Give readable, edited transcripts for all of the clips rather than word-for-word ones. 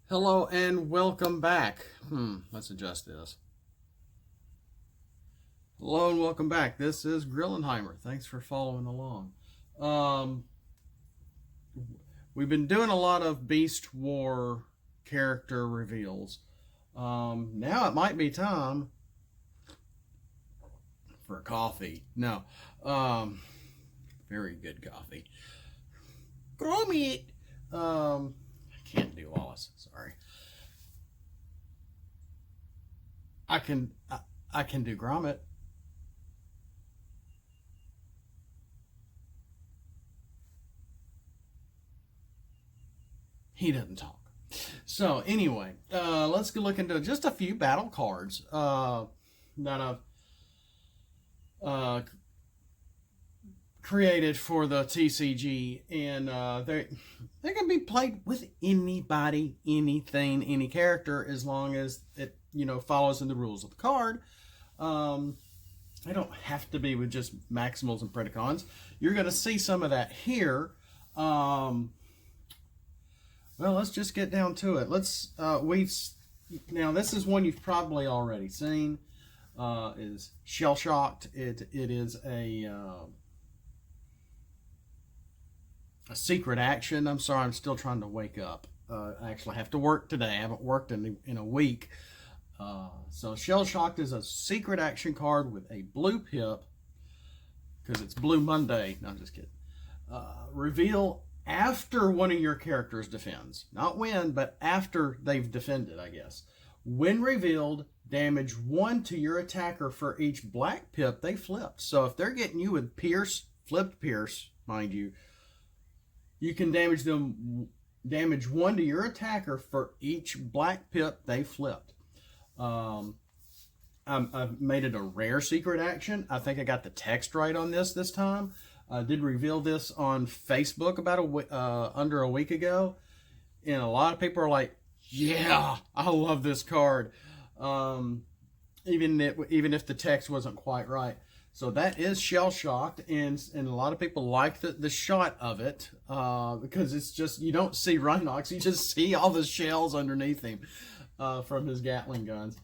Hello and welcome back. Let's adjust this. Hello and welcome back. This is Grillenheimer. Thanks for following along. We've been doing a lot of Beast War character reveals. Now it might be time for coffee. No. Very good coffee. Grow me. I can't do Wallace. Sorry. I can do Gromit. He doesn't talk. So anyway, let's look into just a few battle cards that I've created for the TCG, and they can be played with anybody, anything, any character, as long as it follows in the rules of the card. They don't have to be with just Maximals and Predacons. You're going to see some of that here. Well, let's just get down to it. Now this is one you've probably already seen. Is Shell Shocked. It is a secret action. I'm sorry, I'm still trying to wake up. I actually have to work today. I haven't worked in a week. So Shell Shocked is a secret action card with a blue pip, because it's Blue Monday. No, I'm just kidding. Reveal after one of your characters defends. Not when, but after they've defended, I guess. When revealed, damage 1 to your attacker for each black pip they flipped. So if they're getting you with Pierce, flipped Pierce, mind you, you can damage 1 to your attacker for each black pip they flipped. I've made it a rare secret action. I think I got the text right on this time. I did reveal this on Facebook about under a week ago, and a lot of people are like, "Yeah, I love this card," even if the text wasn't quite right. So that is Shell Shocked, and a lot of people like the shot of it because it's just, you don't see Rhinox, you just see all the shells underneath him from his Gatling guns.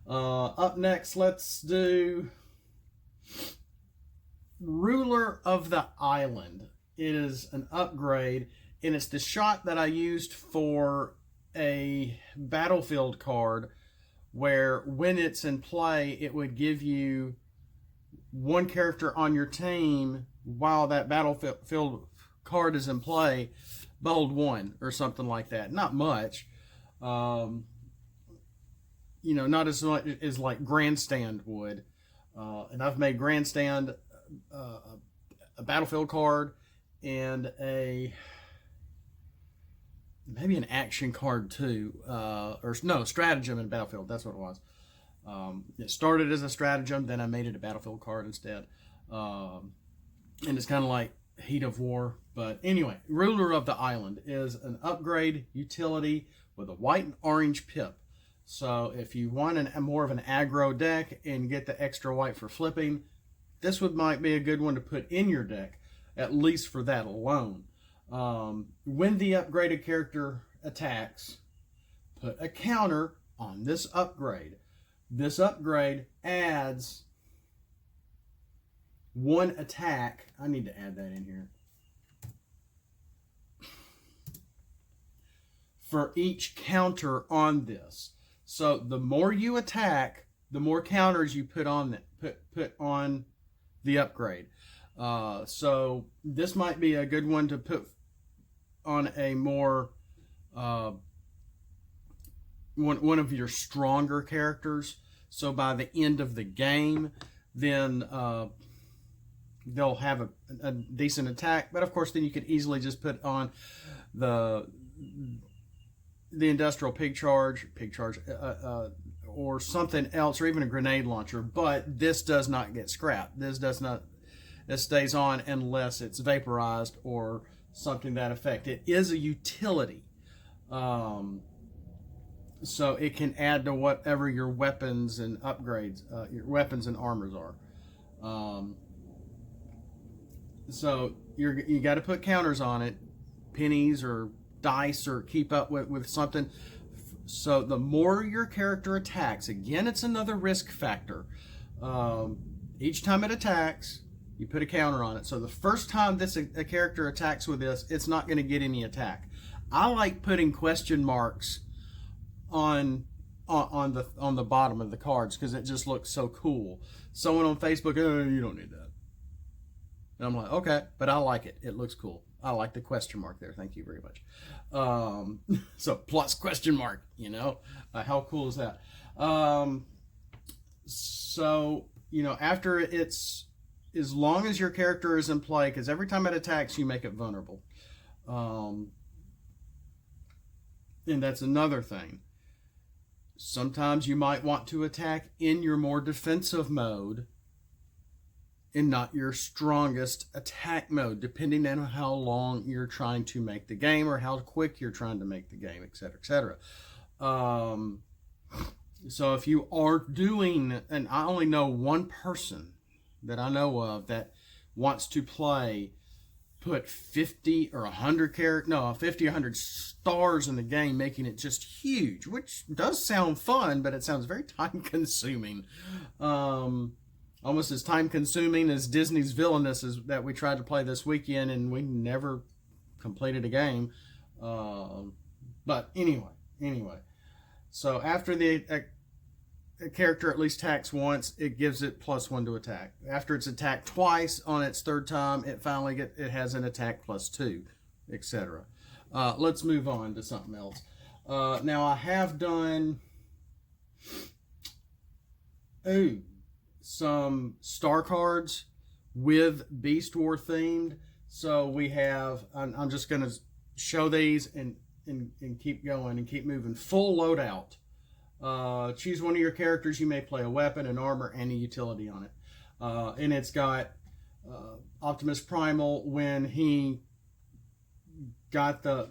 Up next, let's do Ruler of the Island. It is an upgrade, and it's the shot that I used for a battlefield card, where when it's in play, it would give you one character on your team while that battlefield card is in play, bold 1 or something like that. Not much. Not as much as like Grandstand would. And I've made Grandstand a battlefield card and maybe an action card too, stratagem in battlefield. That's what it was. It started as a stratagem, then I made it a battlefield card instead, and it's kind of like Heat of War. But anyway, Ruler of the Island is an upgrade utility with a white and orange pip. So if you want more of an aggro deck and get the extra white for flipping, this might be a good one to put in your deck, at least for that alone. When the upgraded character attacks, put a counter on this upgrade. This upgrade adds 1 attack. I need to add that in here. For each counter on this. So the more you attack, the more counters you put on the upgrade. So this might be a good one to put on a more one of your stronger characters. So by the end of the game, then they'll have a decent attack. But of course, then you could easily just put on the industrial pig charge, or something else, or even a grenade launcher. But this does not get scrapped. This stays on unless it's vaporized or something to that effect. It is a utility. So it can add to whatever your weapons and upgrades, your weapons and armors are. So you got to put counters on it, pennies or dice, or keep up with something So the more your character attacks, again, it's another risk factor. Each time it attacks, you put a counter on it. So the first time a character attacks with this, it's not going to get any attack. I like putting question marks on the bottom of the cards because it just looks so cool. Someone on Facebook, oh, you don't need that. And I'm like, okay, but I like it. It looks cool. I like the question mark there. Thank you very much. So plus question mark, how cool is that? So, after it's, as long as your character is in play, because every time it attacks, you make it vulnerable. And that's another thing. Sometimes you might want to attack in your more defensive mode and not your strongest attack mode, depending on how long you're trying to make the game or how quick you're trying to make the game, etc., etc. So if you are doing, and I only know one person that I know of that wants to put 50 or 100 50 or 100 stars in the game, making it just huge, which does sound fun, but it sounds very time consuming. Almost as time consuming as Disney's Villainous that we tried to play this weekend and we never completed a game. But anyway. So after a character at least attacks once, it gives it +1 to attack. After it's attacked twice on its third time, it has an attack +2, etc. Let's move on to something else. Now I have done some star cards with Beast War themed. So we have, I'm just going to show these and keep going and keep moving. Full loadout. Choose one of your characters. You may play a weapon, an armor, and a utility on it. And it's got Optimus Primal when he got the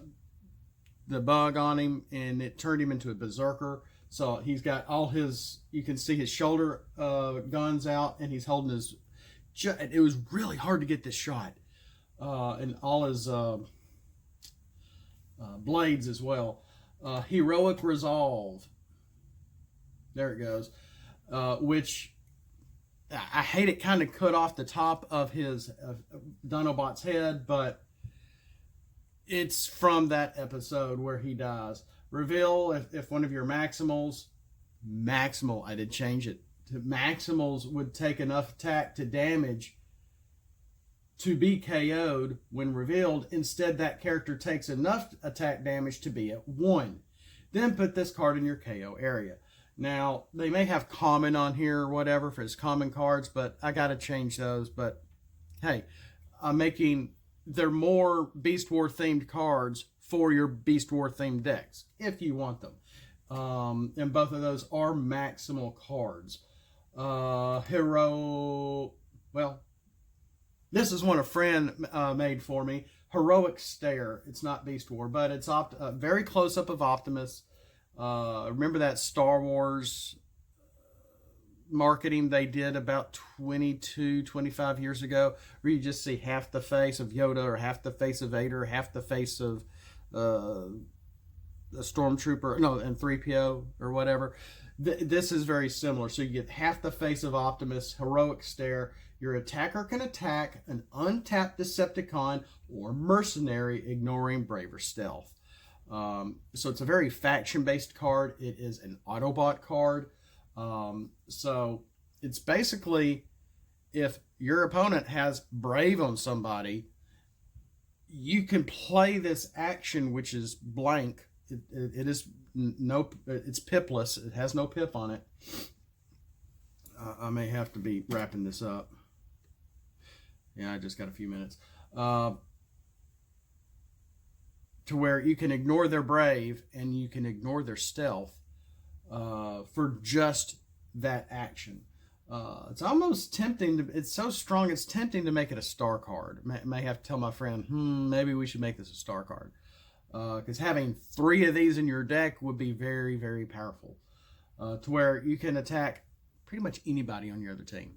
bug on him and it turned him into a berserker. So he's got all his, you can see his shoulder guns out, and he's holding his, it was really hard to get this shot. And all his blades as well. Heroic Resolve. There it goes. Which I hate it kind of cut off the top of his Dinobot's head, but it's from that episode where he dies. Reveal if one of your Maximal, I did change it to Maximals, would take enough attack to damage to be KO'd when revealed. Instead, that character takes enough attack damage to be at 1. Then put this card in your KO area. Now, they may have common on here or whatever for his common cards, but I got to change those. But hey, they're more Beast War themed cards for your Beast War themed decks if you want them. And both of those are Maximal cards. This is one a friend made for me. Heroic Stare. It's not Beast War, but it's very close up of Optimus. Remember that Star Wars marketing they did about 25 years ago, where you just see half the face of Yoda or half the face of Vader, half the face of a Stormtrooper, and 3PO or whatever. This is very similar. So you get half the face of Optimus, Heroic Stare. Your attacker can attack an untapped Decepticon or mercenary, ignoring Brave or Stealth. So it's a very faction-based card. It is an Autobot card. So it's basically, if your opponent has Brave on somebody, you can play this action, which is blank. It's pipless. It has no pip on it. I may have to be wrapping this up. Yeah, I just got a few minutes. To where you can ignore their Brave and you can ignore their Stealth for just that action. It's almost tempting. It's so strong, it's tempting to make it a star card. May have to tell my friend, maybe we should make this a star card. Because having 3 of these in your deck would be very, very powerful. To where you can attack pretty much anybody on your other team.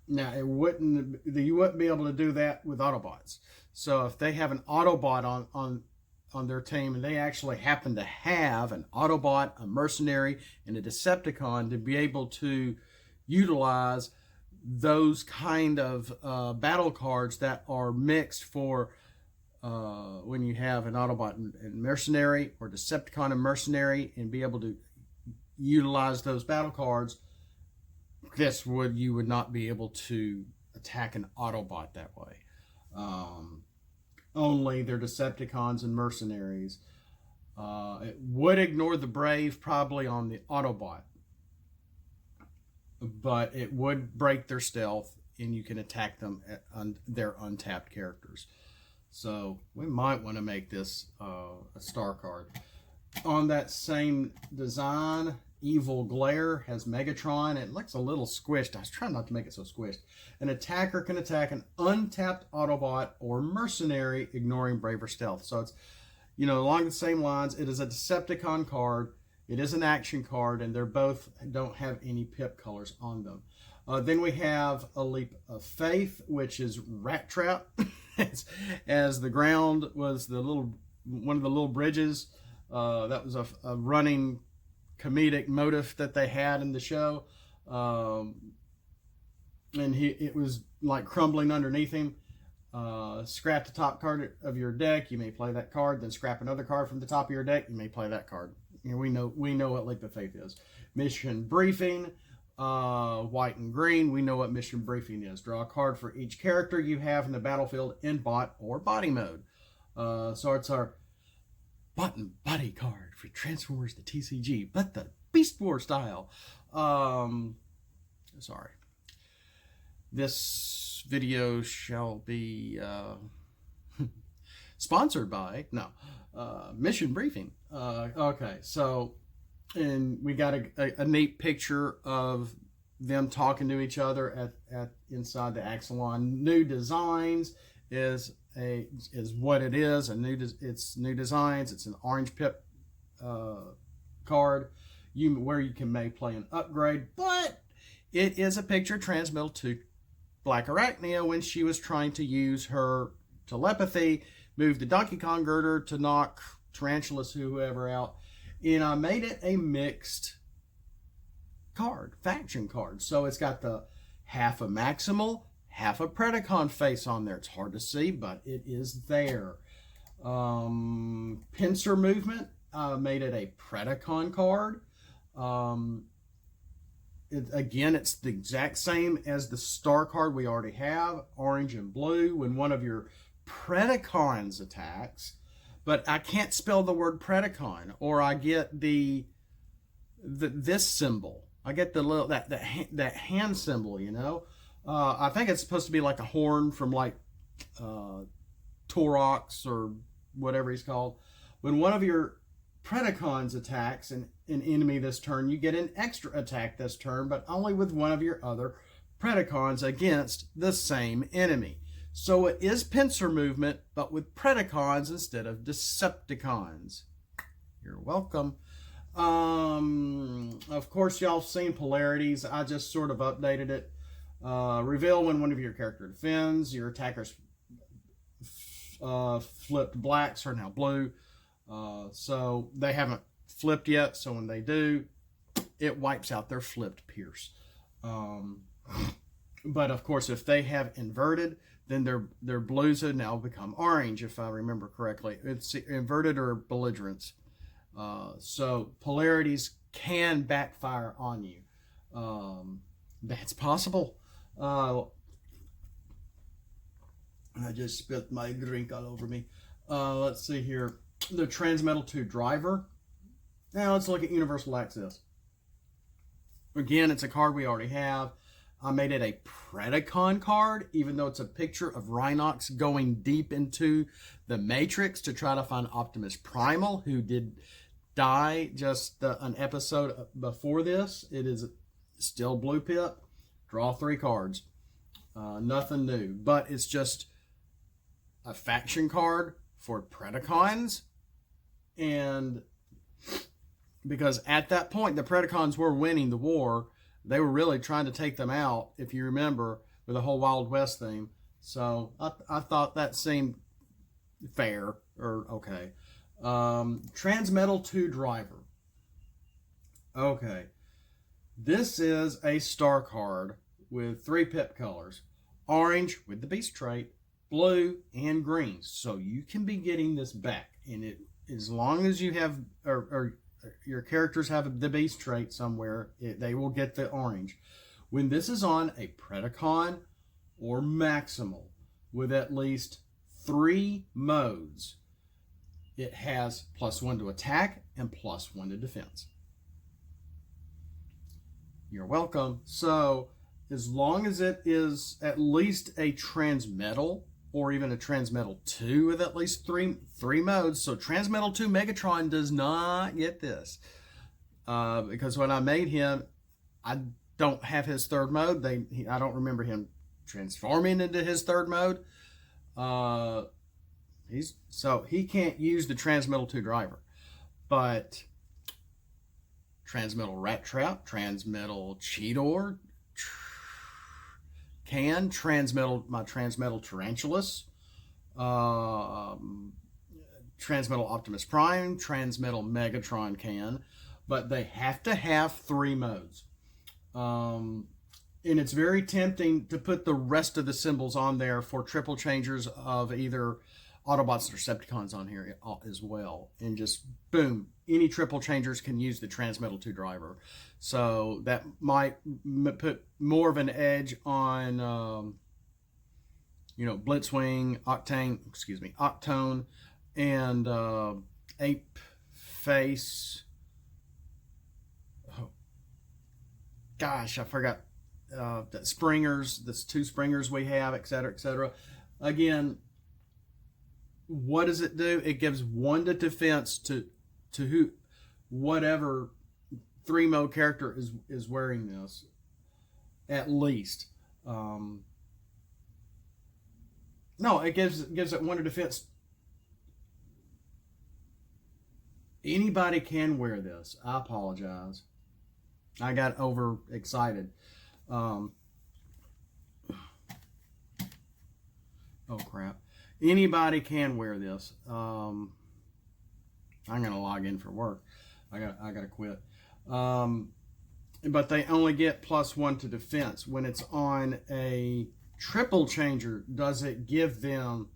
Now, you wouldn't be able to do that with Autobots. So if they have an Autobot on on their team, and they actually happen to have an Autobot, a mercenary, and a Decepticon to be able to utilize those kind of battle cards that are mixed for when you have an Autobot and mercenary, or Decepticon and mercenary, and be able to utilize those battle cards. You would not be able to attack an Autobot that way. Only their Decepticons and mercenaries. It would ignore the Brave probably on the Autobot, but it would break their stealth, and you can attack them on their untapped characters. So we might want to make this a star card. On that same design, Evil Glare has Megatron. It looks a little squished. I was trying not to make it so squished. An attacker can attack an untapped Autobot or mercenary, ignoring Brave or Stealth. So it's, along the same lines. It is a Decepticon card. It is an action card, and they're both don't have any pip colors on them. Then we have a Leap of Faith, which is Rat Trap. As the ground was one of the little bridges. That was a running comedic motif that they had in the show. And it was like crumbling underneath him. Scrap the top card of your deck, you may play that card. Then scrap another card from the top of your deck, you may play that card. We know what Leap of Faith is. Mission Briefing, white and green. We know what Mission Briefing is. Draw a card for each character you have in the battlefield in bot or body mode. So it's our bot and body card for Transformers the TCG, but the Beast War style. Sorry. This video shall be sponsored by Mission Briefing. Okay, so, and we got a neat picture of them talking to each other at inside the Axelon. New Designs is what it is. It's New Designs. It's an orange pip card where you may play an upgrade, but it is a picture transmittal to Black Arachnia when she was trying to use her telepathy, move the Donkey Kong girder to knock Tarantulas, whoever, out. And I made it a mixed card, faction card. So it's got the half a Maximal, half a Predacon face on there. It's hard to see, but it is there. Pincer Movement, made it a Predacon card. Again, it's the exact same as the star card we already have, orange and blue. When one of your Predacons attacks, but I can't spell the word Predacon, or I get this symbol. I get the little that hand symbol. I think it's supposed to be like a horn from like Torox or whatever he's called. When one of your Predacons attacks an enemy this turn, you get an extra attack this turn, but only with one of your other Predacons against the same enemy. So it is pincer movement, but with Predacons instead of Decepticons. You're welcome. Of course, y'all seen polarities. I just sort of updated it. Reveal when one of your character defends. Your attackers flipped blacks are now blue. So they haven't flipped yet, so when they do, it wipes out their flipped Pierce. But of course, if they have inverted, then their blues have now become orange, if I remember correctly. It's inverted or belligerence. So polarities can backfire on you. That's possible. I just spit my drink all over me. Let's see here. The Transmetal 2 Driver. Now let's look at Universal Access. Again, it's a card we already have. I made it a Predacon card, even though it's a picture of Rhinox going deep into the Matrix to try to find Optimus Primal, who did die just an episode before this. It is still blue pip. Draw 3 cards. Nothing new, but it's just a faction card for Predacons. And because at that point, the Predacons were winning the war. They were really trying to take them out, if you remember, with the whole Wild West theme. So I thought that seemed fair, or okay. Transmetal 2 Driver. Okay. This is a star card with 3 pip colors. Orange with the beast trait, blue, and green. So you can be getting this back. And it, as long as you have, or your characters have the beast trait somewhere, they will get the orange. When this is on a Predacon or Maximal with at least 3 modes, it has +1 to attack and +1 to defense. You're welcome. So as long as it is at least a Transmetal or even a Transmetal 2 with at least three modes. So Transmetal 2 Megatron does not get this. Because when I made him, I don't have his 3rd mode. I don't remember him transforming into his 3rd mode. So he can't use the Transmetal 2 driver. But Transmetal Rat Trap, Transmetal Cheetor, my Transmetal Tarantulas, Transmetal Optimus Prime, Transmetal Megatron can, but they have to have 3 modes. And it's very tempting to put the rest of the symbols on there for triple changers of either Autobots or Decepticons on here as well. And just boom, any triple changers can use the Transmetal 2 driver. So that might put more of an edge on, Blitzwing, Octone, and Ape Face. Oh, gosh, I forgot. The Springers, the 2 Springers we have, etc., etc. Again, what does it do? It gives 1 to defense to whatever 3 mode character is wearing this, at least. No, it gives it 1 to defense. Anybody can wear this. I apologize. I got overexcited. Oh crap. Anybody can wear this. I'm gonna log in for work. I gotta quit. But they only get +1 to defense. When it's on a triple changer, does it give them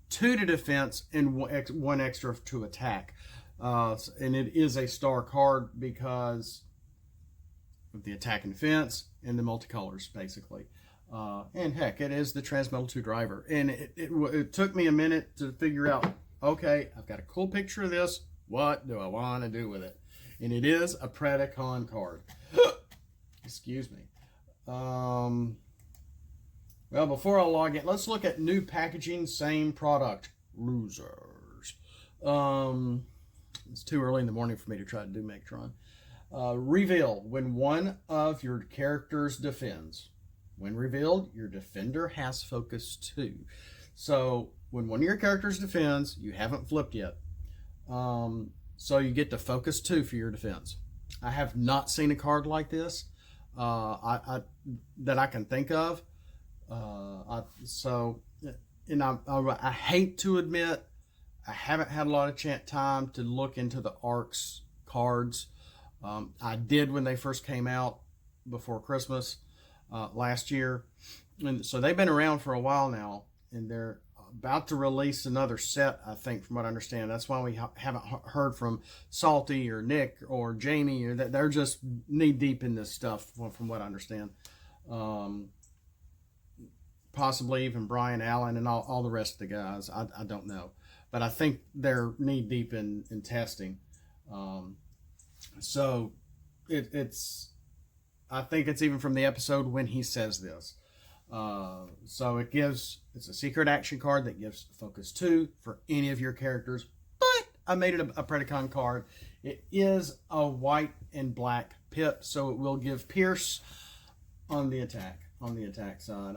2 to defense and 1 extra to attack? And it is a star card because of the attack and defense and the multicolors, basically. And heck, it is the Transmetal 2 driver. And it took me a minute to figure out, okay, I've got a cool picture of this. What do I want to do with it? And it is a Predacon card. Excuse me. Well, before I log in, let's look at new packaging, same product. Losers. It's too early in the morning for me to try to do Megatron. Reveal. When one of your characters defends. When revealed, your defender has focus 2. So when one of your characters defends, you haven't flipped yet. So you get to focus 2 for your defense. I have not seen a card like this that I can think of. I hate to admit I haven't had a lot of time to look into the ARC's cards. I did when they first came out before Christmas last year. And so they've been around for a while now, and they're about to release another set, I think, from what I understand. That's why we haven't heard from Salty or Nick or Jamie, or that they're just knee deep in this stuff, from what I understand. Possibly even Brian Allen and all the rest of the guys. I don't know. But I think they're knee deep in testing. So it's I think it's even from the episode when he says this. So it's a secret action card that gives focus 2 for any of your characters, but I made it a Predacon card. It is a white and black pip, so it will give Pierce on the attack side.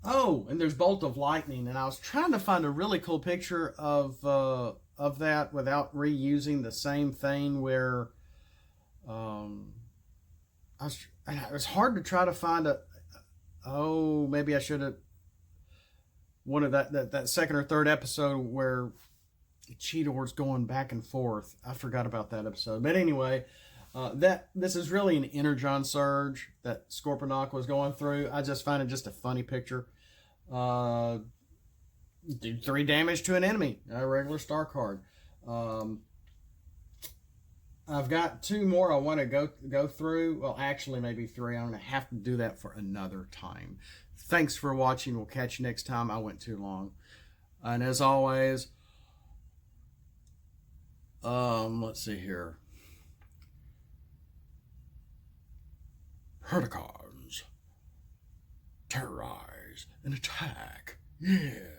Oh, and there's Bolt of Lightning, and I was trying to find a really cool picture of that without reusing the same thing where it was hard to try to find maybe I should have. one of that second or third episode where Cheetor's going back and forth. I forgot about that episode. But anyway, this is really an energon surge that Scorponok was going through. I just find it just a funny picture. Do 3 damage to an enemy, a regular star card. I've got 2 more I want to go through. Well, actually, maybe 3. I'm going to have to do that for another time. Thanks for watching. We'll catch you next time. I went too long. And as always, let's see here. Herticons, terrorize and attack. Yeah.